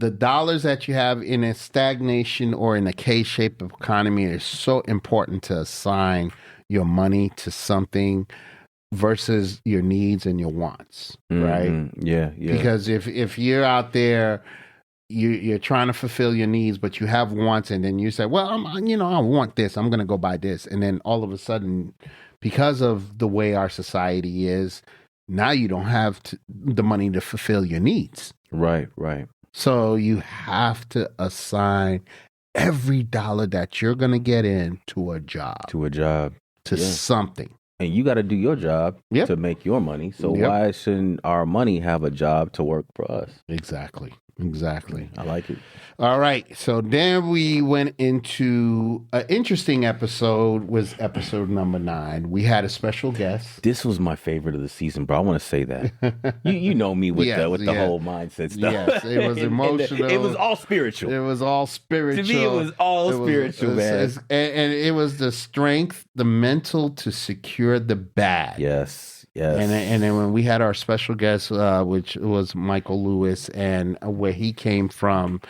the dollars that you have in a stagnation or in a K-shaped economy, is so important to assign your money to something versus your needs and your wants, right? Yeah. Because if you're out there, you're trying to fulfill your needs, but you have wants, and then you say, well, I want this, I'm going to go buy this. And then all of a sudden, because of the way our society is, now you don't have the money to fulfill your needs. Right. So you have to assign every dollar that you're going to get in to a job. To something. And you got to do your job to make your money. So why shouldn't our money have a job to work for us? Exactly. I like it. All right. So then we went into an interesting episode, was episode number 9. We had a special guest. This was my favorite of the season, bro. I want to say that. you know me with the whole mindset stuff. Yes, it was emotional. It was all spiritual. It was all spiritual. To me, it was all spiritual, man. And it was the strength, the mental to secure the bag. Yes. And then when we had our special guest, which was Michael Lewis, and where he came from,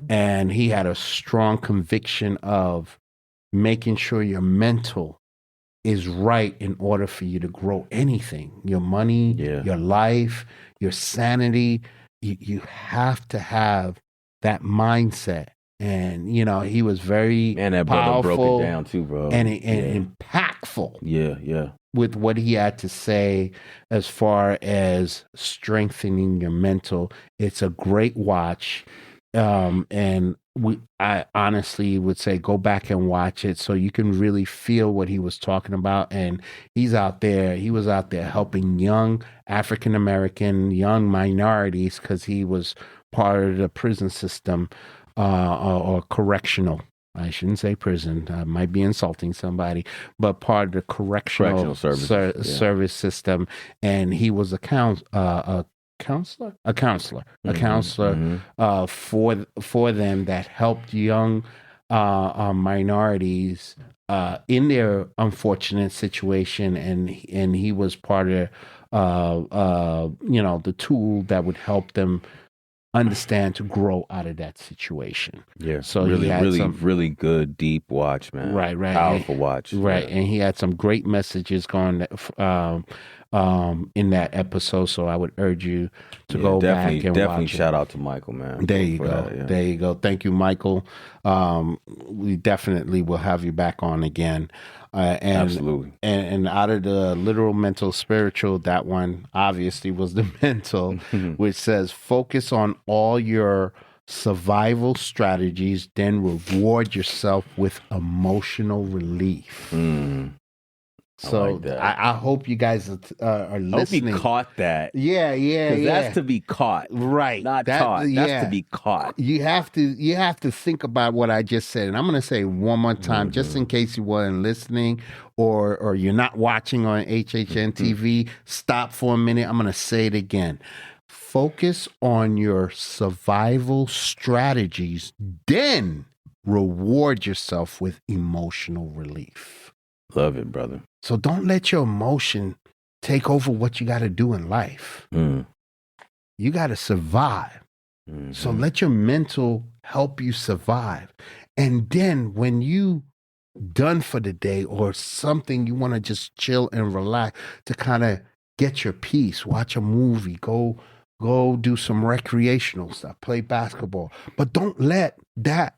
and he had a strong conviction of making sure your mental is right in order for you to grow anything, your money, your life, your sanity. You have to have that mindset. And, he was very that powerful, brother broke it down too, bro. And impactful. Yeah. With what he had to say as far as strengthening your mental. It's a great watch. And I honestly would say go back and watch it so you can really feel what he was talking about. And he was out there helping young African-American, young minorities, because he was part of the prison system, or correctional. I shouldn't say prison. I might be insulting somebody, but part of the correctional service system. And he was a counselor for them that helped young minorities in their unfortunate situation. And he was part of the tool that would help them understand to grow out of that situation. Yeah. So really good, deep watch, man. Right. Powerful watch. Right. Yeah. And he had some great messages going in that episode. So I would urge you to go back and definitely watch it. Shout out to Michael, man. There you go. There you go. Thank you, Michael. We definitely will have you back on again. Absolutely. And out of the literal, mental, spiritual, that one obviously was the mental, which says focus on all your survival strategies, then reward yourself with emotional relief. So I hope you guys are listening. I hope you caught that. Yeah. Because that's to be caught, right? Not taught. That's to be caught. You have to think about what I just said, and I'm going to say one more time, just in case you weren't listening, or you're not watching on HHN TV. Stop for a minute. I'm going to say it again. Focus on your survival strategies, then reward yourself with emotional relief. Love it, brother. So don't let your emotion take over what you got to do in life. You got to survive. So let your mental help you survive. And then when you done for the day or something, you want to just chill and relax to kind of get your peace, watch a movie, go do some recreational stuff, play basketball. But don't let that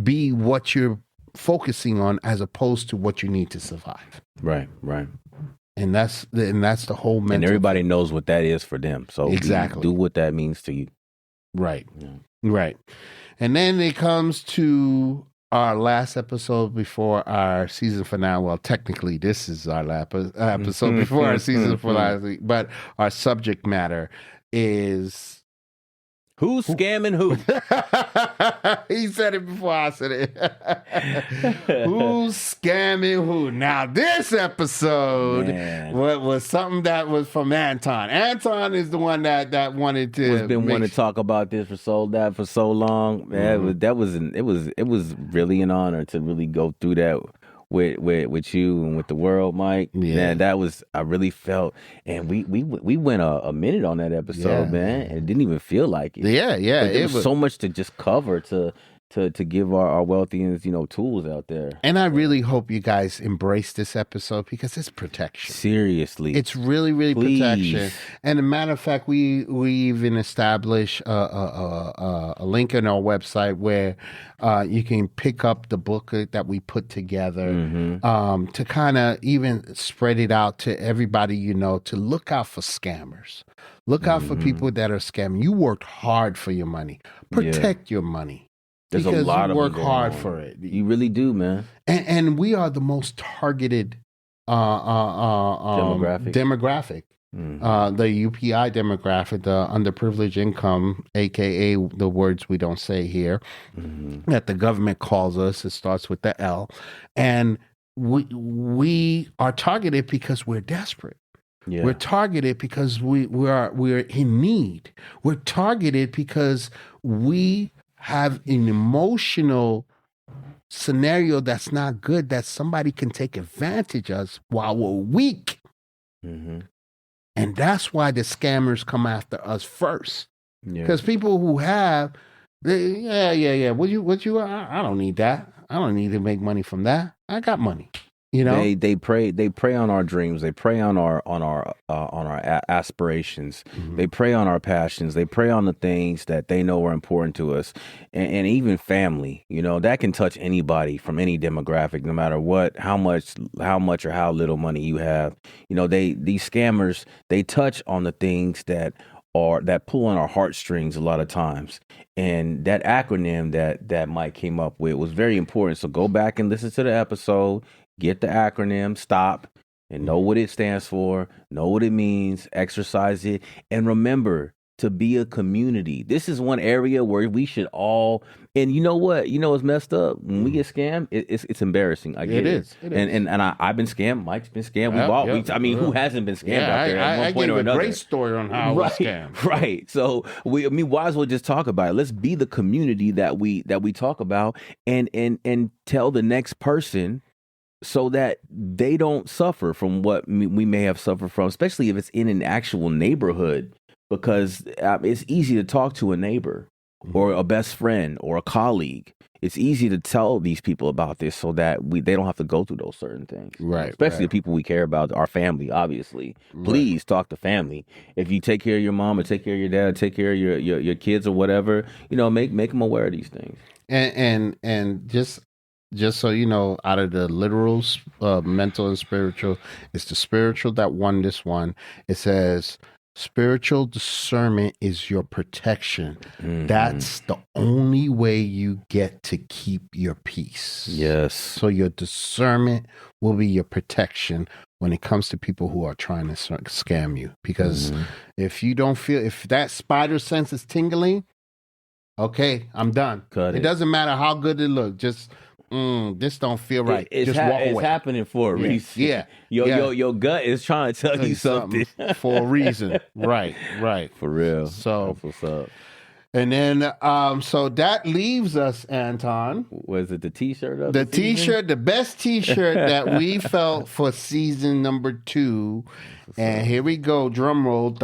be what you're focusing on as opposed to what you need to survive. Right. And that's the whole mental. And everybody knows what that is for them. So exactly, do what that means to you. Right. Right. And then it comes to our last episode before our season finale. Well, technically, this is our last episode before our season finale, but our subject matter is who's scamming who? He said it before I said it. Who's scamming who? Now, this episode was something that was from Anton. Anton is the one that wanted to. Has been wanting to talk about this for so long. Man, it was really an honor to really go through that with you and with the world, Mike. Yeah. Man, that was, I really felt, and we went a minute on that episode, man, and it didn't even feel like it. Yeah. But there was so much to just cover to give our wealthians, tools out there. And I really hope you guys embrace this episode because it's protection. Seriously. It's really, really Please. protection. And a matter of fact, we even established a link on our website where you can pick up the booklet that we put together to kind of even spread it out to everybody, to look out for scammers. Look out for people that are scamming. You worked hard for your money. Protect your money. There's because a lot you of work them hard going on. for it. You really do, man. And we are the most targeted demographic. The UPI demographic, the underprivileged income, aka the words we don't say here, that the government calls us. It starts with the L, and we are targeted because we're desperate. Yeah. We're targeted because we're in need. We're targeted because we have an emotional scenario that's not good, that somebody can take advantage of us while we're weak. And that's why the scammers come after us first. Because people who have, what you, I don't need that. I don't need to make money from that. I got money. They prey on our dreams. They prey on our aspirations. They prey on our passions. They prey on the things that they know are important to us, and even family. That can touch anybody from any demographic, no matter how much or how little money you have. These scammers, they touch on the things that pull on our heartstrings a lot of times. And that acronym that Mike came up with was very important. So go back and listen to the episode. Get the acronym, stop, and know what it stands for, know what it means, exercise it, and remember to be a community. This is one area where we should all, and you know what? It's messed up. When we get scammed, it's embarrassing. I get it. And I've been scammed. Mike's been scammed. Who hasn't been scammed out there at one point or another? I gave a great story on how I was scammed. Right. So we might as well just talk about it. Let's be the community that we talk about and tell the next person, so that they don't suffer from what we may have suffered from, especially if it's in an actual neighborhood, because it's easy to talk to a neighbor or a best friend or a colleague. It's easy to tell these people about this so that they don't have to go through those certain things. Right. Especially the people we care about, our family, obviously. Please talk to family. If you take care of your mom or take care of your dad, or take care of your kids or whatever, make them aware of these things. And just so you know, out of the literals, mental and spiritual, it's the spiritual that won this one. It says, spiritual discernment is your protection. That's the only way you get to keep your peace. Yes. So your discernment will be your protection when it comes to people who are trying to scam you. Because if that spider sense is tingling, okay, I'm done. Cut it. It doesn't matter how good it looks. Just this don't feel right. Just walk away. It's happening for a reason. Yeah. Your gut is trying to tell you something for a reason. Right. For real. So that's what's up. And then so that leaves us, Anton. Was it the T-shirt? The T-shirt, the best T-shirt that we felt for season number 2. And here we go. Drum roll.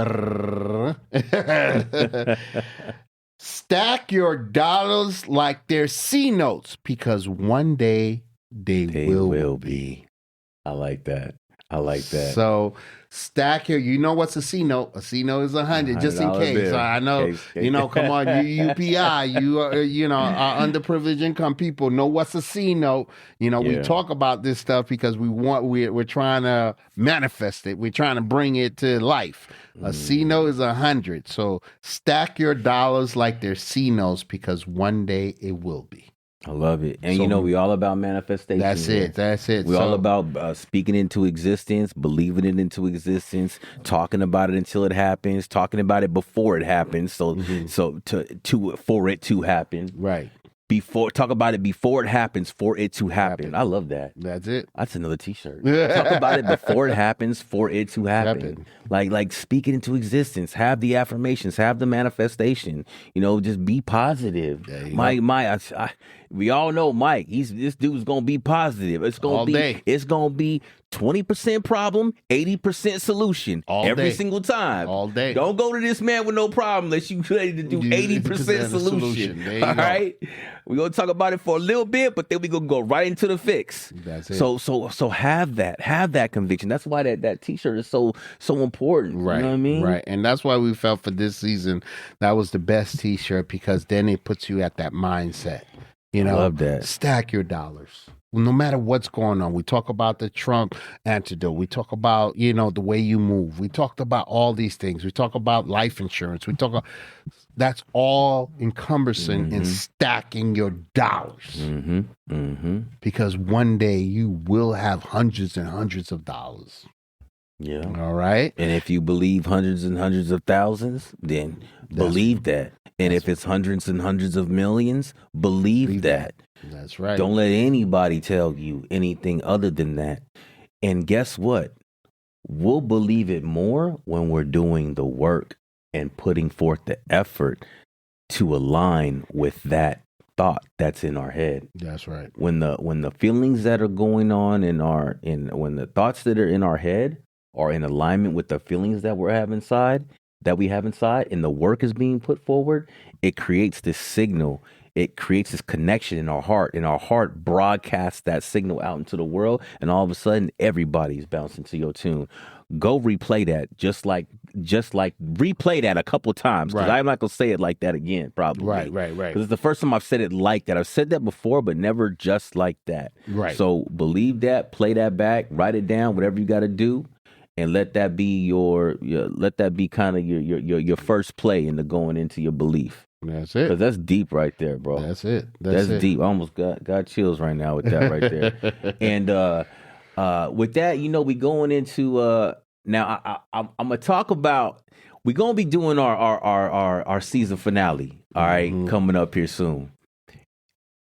Stack your dollars like they're C notes, because one day they will be. I like that. So stack your, what's a C note? A C note is 100, just in case. Bill. I know, come on, you UPI, our underprivileged income people know what's a C note. We talk about this stuff because we're trying to manifest it. We're trying to bring it to life. A C note is 100. So stack your dollars like they're C notes, because one day it will be. I love it. And we all about manifestation. That's it. We're all about speaking into existence, believing it into existence, talking about it until it happens, talking about it before it happens. So for it to happen. Right. Talk about it before it happens, for it to happen. I love that. That's it. That's another T-shirt. Talk about it before it happens, for it to happen. Like speak it into existence. Have the affirmations. Have the manifestation. Just be positive. Mike, we all know Mike. This dude's gonna be positive. It's gonna be 20% problem, 80% solution every single time. All day. Don't go to this man with no problem unless you ready to do 80% solution. All right. We're gonna talk about it for a little bit, but then we're gonna go right into the fix. That's it. So have that conviction. That's why that T-shirt is so important. Right. You know what I mean? Right. And that's why we felt for this season that was the best T-shirt, because then it puts you at that mindset. I love that. Stack your dollars. No matter what's going on. We talk about the Trump antidote. We talk about, the way you move. We talked about all these things. We talk about life insurance. That's all encompassing in stacking your dollars. Because one day you will have hundreds and hundreds of dollars. Yeah. All right. And if you believe hundreds and hundreds of thousands, then believe that. And if it's hundreds and hundreds of millions, believe that. That's right. Don't let anybody tell you anything other than that. And guess what? We'll believe it more when we're doing the work and putting forth the effort to align with that thought that's in our head. That's right. When the feelings that are going on when the thoughts that are in our head are in alignment with the feelings that we have inside, and the work is being put forward, it creates this signal. It creates this connection in our heart, and our heart broadcasts that signal out into the world, and all of a sudden everybody's bouncing to your tune. Go replay that, just like replay that a couple of times, because I'm not gonna say it like that again, probably. Right. Because it's the first time I've said it like that. I've said that before, but never just like that. Right. So believe that, play that back, write it down, whatever you got to do. And let that be kind of your first play into going into your belief. That's it. Because that's deep right there, bro. That's it. That's deep. I almost got chills right now with that right there. And with that, we going into now. I'm gonna talk about. We're gonna be doing our season finale. All right, coming up here soon.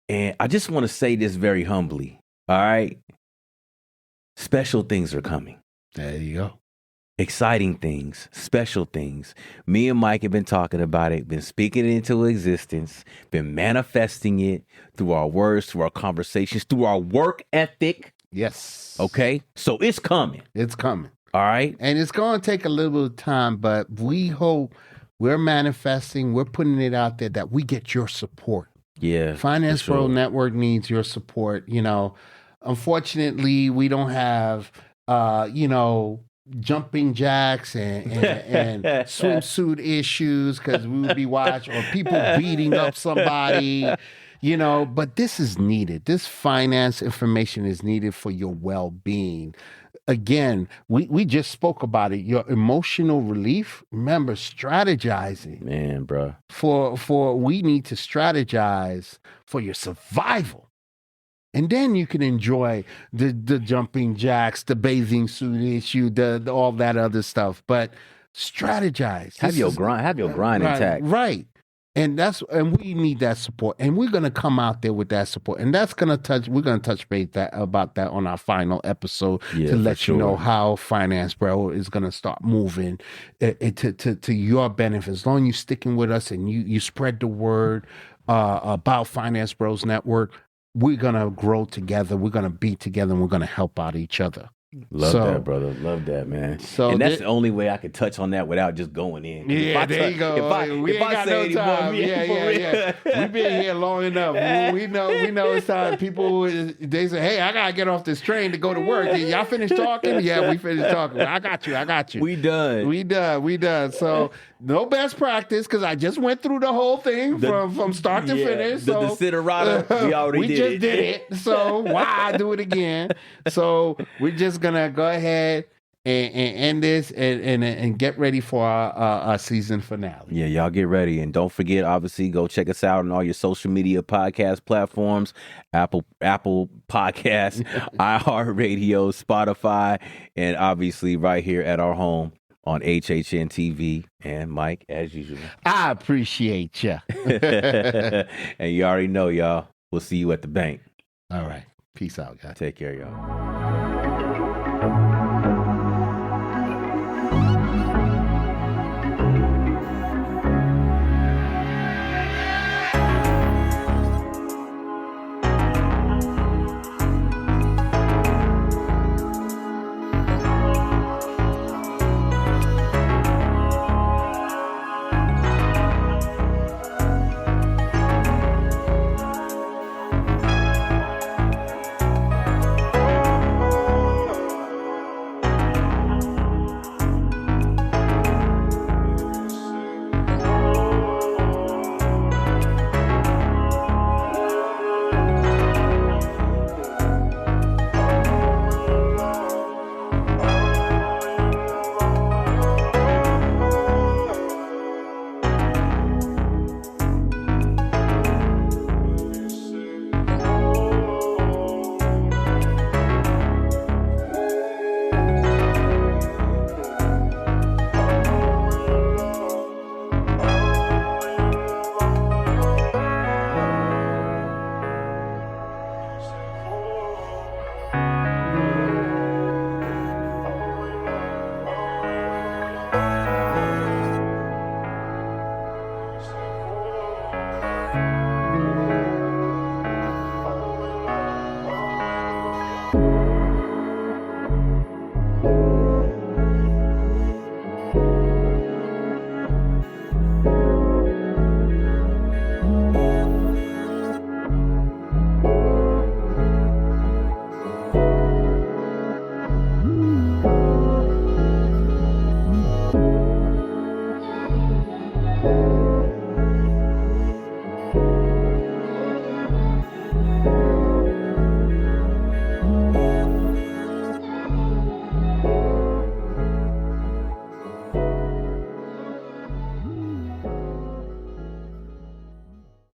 And I just want to say this very humbly. All right, special things are coming. There you go. Exciting things, special things. Me and Mike have been talking about it, been speaking it into existence, been manifesting it through our words, through our conversations, through our work ethic. Yes. Okay? So it's coming. It's coming. All right? And it's going to take a little bit of time, but we hope we're manifesting, we're putting it out there that we get your support. Yeah. Finance Bro Network needs your support. Unfortunately, we don't have jumping jacks and swimsuit issues, because we would be watching, or people beating up somebody, but this is needed. This finance information is needed for your well-being. Again, we just spoke about it. Your emotional relief. Remember, strategizing. Man, bro. For we need to strategize for your survival. And then you can enjoy the jumping jacks, the bathing suit issue, the all that other stuff. But strategize. Have your grind intact. Right. And we need that support. And we're gonna come out there with that support. And we're gonna touch base about that on our final episode to let you know how Finance Bro is gonna start moving to your benefit. As long as you're sticking with us and you spread the word about Finance Bros Network, we're going to grow together. We're going to be together, and we're going to help out each other. Love that, brother. Love that, man. And that's the only way I could touch on that without just going in. Yeah, there you go. We ain't got no time. Yeah. We've been here long enough. We know it's time. People, they say, hey, I got to get off this train to go to work. Y'all finished talking? Yeah, we finished talking. I got you. We done. So no best practice, because I just went through the whole thing from start to finish. The Desiderata, we already did it. So why do it again? So we're just gonna go ahead and end this and get ready for our season finale. Yeah, y'all get ready, and don't forget, obviously, go check us out on all your social media podcast platforms: Apple Podcasts, iHeartRadio, Spotify, and obviously right here at our home on HHN TV. And Mike, as usual. I appreciate you. And you already know, y'all. We'll see you at the bank. All right. Peace out, guys. Take care, y'all.